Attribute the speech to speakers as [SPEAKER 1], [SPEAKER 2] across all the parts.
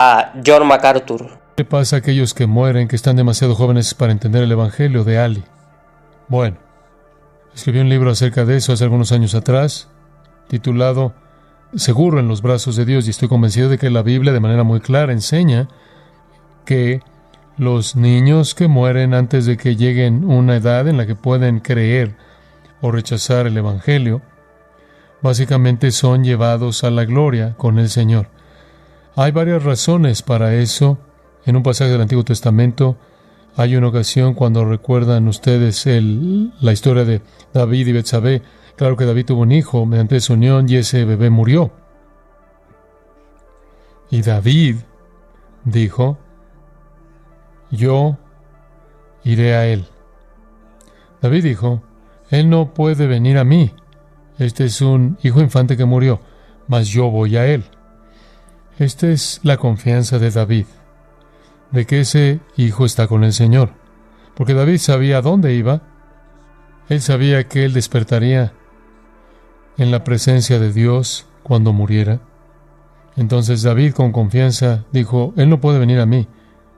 [SPEAKER 1] a John MacArthur.
[SPEAKER 2] ¿Qué pasa a aquellos que mueren, que están demasiado jóvenes para entender el Evangelio de Ali? Bueno, escribí un libro acerca de eso hace algunos años atrás, titulado Seguro en los brazos de Dios, y estoy convencido de que la Biblia de manera muy clara enseña que los niños que mueren antes de que lleguen una edad en la que pueden creer o rechazar el Evangelio, básicamente son llevados a la gloria con el Señor. Hay varias razones para eso. En un pasaje del Antiguo Testamento hay una ocasión cuando recuerdan ustedes la historia de David y Betsabé. Claro que David tuvo un hijo mediante su unión y ese bebé murió. Y David dijo: yo iré a él. David dijo: él no puede venir a mí. Este es un hijo infante que murió, mas yo voy a él. Esta es la confianza de David, de que ese hijo está con el Señor. Porque David sabía a dónde iba. Él sabía que él despertaría en la presencia de Dios cuando muriera. Entonces David con confianza dijo: él no puede venir a mí,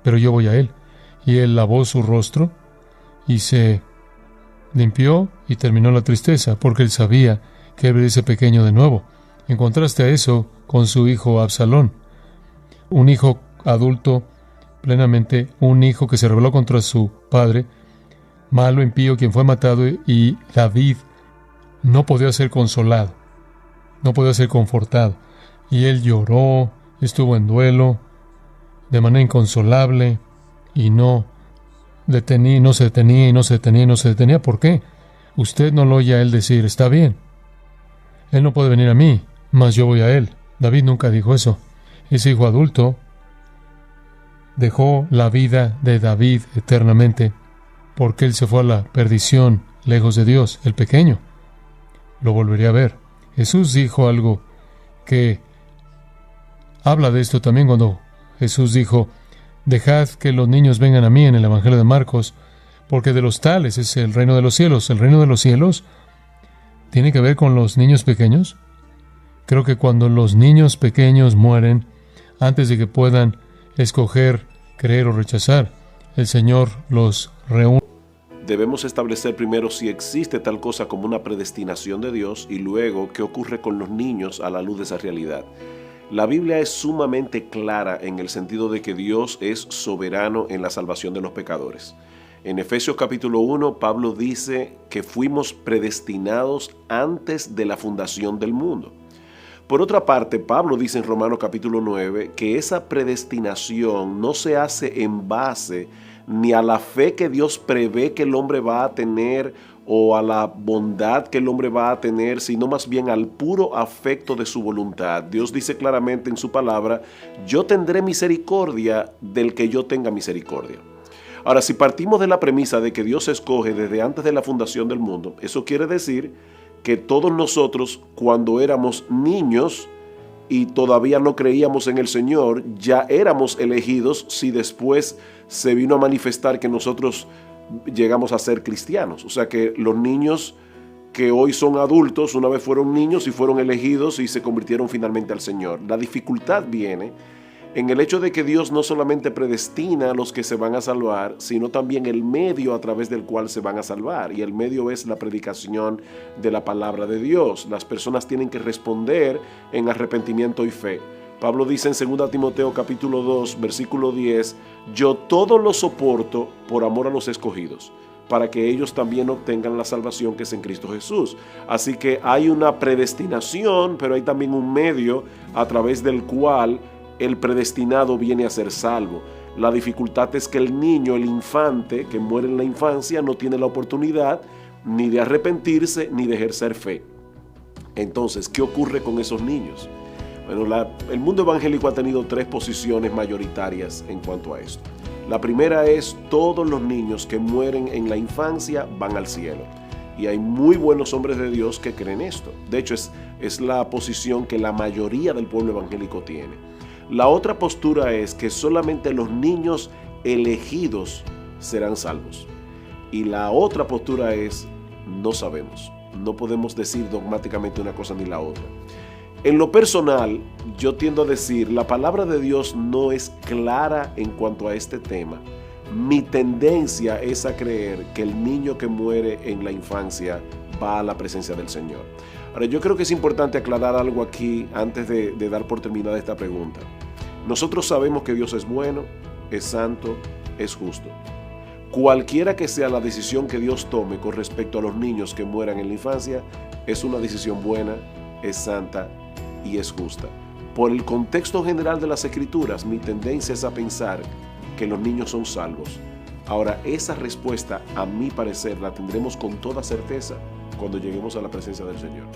[SPEAKER 2] pero yo voy a él. Y él lavó su rostro y se limpió y terminó la tristeza, porque él sabía que él vería ese pequeño de nuevo. En contraste a eso, con su hijo Absalón, un hijo adulto, plenamente un hijo que se rebeló contra su padre, malo, impío, quien fue matado, y David no podía ser consolado, no podía ser confortado. Y él lloró, estuvo en duelo, de manera inconsolable, y no se detenía. ¿Por qué? Usted no lo oye a él decir: está bien, él no puede venir a mí, mas yo voy a él. David nunca dijo eso. Ese hijo adulto dejó la vida de David eternamente, porque él se fue a la perdición, lejos de Dios. El pequeño lo volvería a ver. Jesús dijo algo que habla de esto también cuando Jesús dijo: dejad que los niños vengan a mí, en el Evangelio de Marcos, porque de los tales es el reino de los cielos. El reino de los cielos tiene que ver con los niños pequeños. Creo que cuando los niños pequeños mueren, antes de que puedan escoger, creer o rechazar, el Señor los reúne.
[SPEAKER 3] Debemos establecer primero si existe tal cosa como una predestinación de Dios y luego qué ocurre con los niños a la luz de esa realidad. La Biblia es sumamente clara en el sentido de que Dios es soberano en la salvación de los pecadores. En Efesios capítulo 1, Pablo dice que fuimos predestinados antes de la fundación del mundo. Por otra parte, Pablo dice en Romanos capítulo 9 que esa predestinación no se hace en base ni a la fe que Dios prevé que el hombre va a tener o a la bondad que el hombre va a tener, sino más bien al puro afecto de su voluntad. Dios dice claramente en su palabra: yo tendré misericordia del que yo tenga misericordia. Ahora, si partimos de la premisa de que Dios escoge desde antes de la fundación del mundo, eso quiere decir que todos nosotros, cuando éramos niños y todavía no creíamos en el Señor, ya éramos elegidos si después se vino a manifestar que nosotros llegamos a ser cristianos. O sea que los niños que hoy son adultos, una vez fueron niños y fueron elegidos y se convirtieron finalmente al Señor. La dificultad viene en el hecho de que Dios no solamente predestina a los que se van a salvar, sino también el medio a través del cual se van a salvar. Y el medio es la predicación de la palabra de Dios. Las personas tienen que responder en arrepentimiento y fe. Pablo dice en 2 Timoteo capítulo 2, versículo 10, yo todo lo soporto por amor a los escogidos, para que ellos también obtengan la salvación que es en Cristo Jesús. Así que hay una predestinación, pero hay también un medio a través del cual el predestinado viene a ser salvo. La dificultad es que el niño, el infante que muere en la infancia, no tiene la oportunidad ni de arrepentirse ni de ejercer fe. Entonces, ¿qué ocurre con esos niños? Bueno, el mundo evangélico ha tenido tres posiciones mayoritarias en cuanto a esto. La primera es: todos los niños que mueren en la infancia van al cielo. Y hay muy buenos hombres de Dios que creen esto. De hecho, es la posición que la mayoría del pueblo evangélico tiene. La otra postura es que solamente los niños elegidos serán salvos. Y la otra postura es: no sabemos. No podemos decir dogmáticamente una cosa ni la otra. En lo personal, yo tiendo a decir, la palabra de Dios no es clara en cuanto a este tema. Mi tendencia es a creer que el niño que muere en la infancia va a la presencia del Señor. Ahora, yo creo que es importante aclarar algo aquí antes de dar por terminada esta pregunta. Nosotros sabemos que Dios es bueno, es santo, es justo. Cualquiera que sea la decisión que Dios tome con respecto a los niños que mueran en la infancia, es una decisión buena, es santa y es justa. Por el contexto general de las Escrituras, mi tendencia es a pensar que los niños son salvos. Ahora, esa respuesta, a mi parecer, la tendremos con toda certeza cuando lleguemos a la presencia del Señor.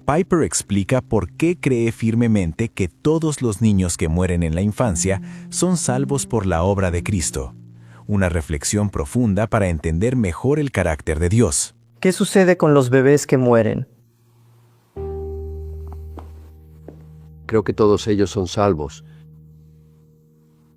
[SPEAKER 1] Piper explica por qué cree firmemente que todos los niños que mueren en la infancia son salvos por la obra de Cristo. Una reflexión profunda para entender mejor el carácter de Dios.
[SPEAKER 4] ¿Qué sucede con los bebés que mueren?
[SPEAKER 5] Creo que todos ellos son salvos.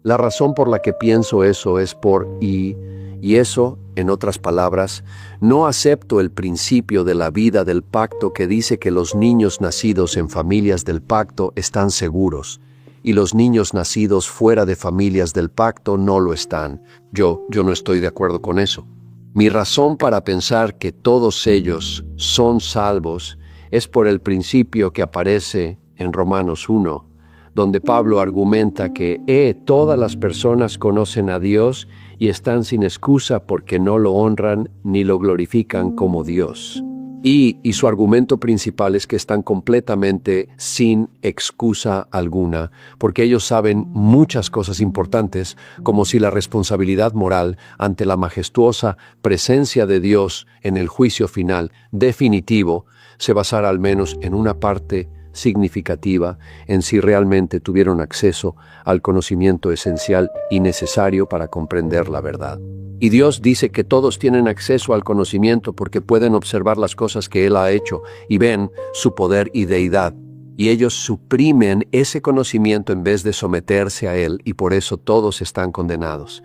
[SPEAKER 5] La razón por la que pienso eso es y eso, en otras palabras, no acepto el principio de la vida del pacto que dice que los niños nacidos en familias del pacto están seguros, y los niños nacidos fuera de familias del pacto no lo están. Yo no estoy de acuerdo con eso. Mi razón para pensar que todos ellos son salvos es por el principio que aparece en Romanos 1, donde Pablo argumenta que todas las personas conocen a Dios y están sin excusa porque no lo honran ni lo glorifican como Dios. Y su argumento principal es que están completamente sin excusa alguna, porque ellos saben muchas cosas importantes, como si la responsabilidad moral ante la majestuosa presencia de Dios en el juicio final definitivo se basara al menos en una parte significativa en si realmente tuvieron acceso al conocimiento esencial y necesario para comprender la verdad. Y Dios dice que todos tienen acceso al conocimiento porque pueden observar las cosas que Él ha hecho y ven su poder y deidad. Y ellos suprimen ese conocimiento en vez de someterse a Él, y por eso todos están condenados.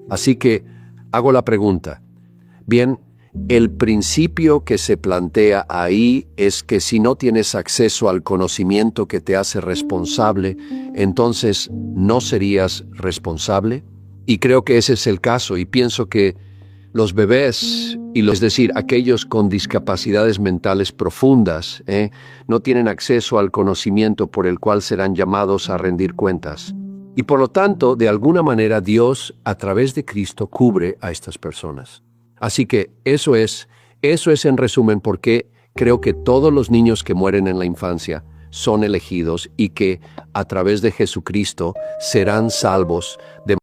[SPEAKER 5] Así que hago la pregunta. Bien, el principio que se plantea ahí es que si no tienes acceso al conocimiento que te hace responsable, entonces ¿no serías responsable? Y creo que ese es el caso, y pienso que los bebés, es decir, aquellos con discapacidades mentales profundas, no tienen acceso al conocimiento por el cual serán llamados a rendir cuentas. Y por lo tanto, de alguna manera, Dios, a través de Cristo, cubre a estas personas. Así que eso es en resumen por qué creo que todos los niños que mueren en la infancia son elegidos y que a través de Jesucristo serán salvos de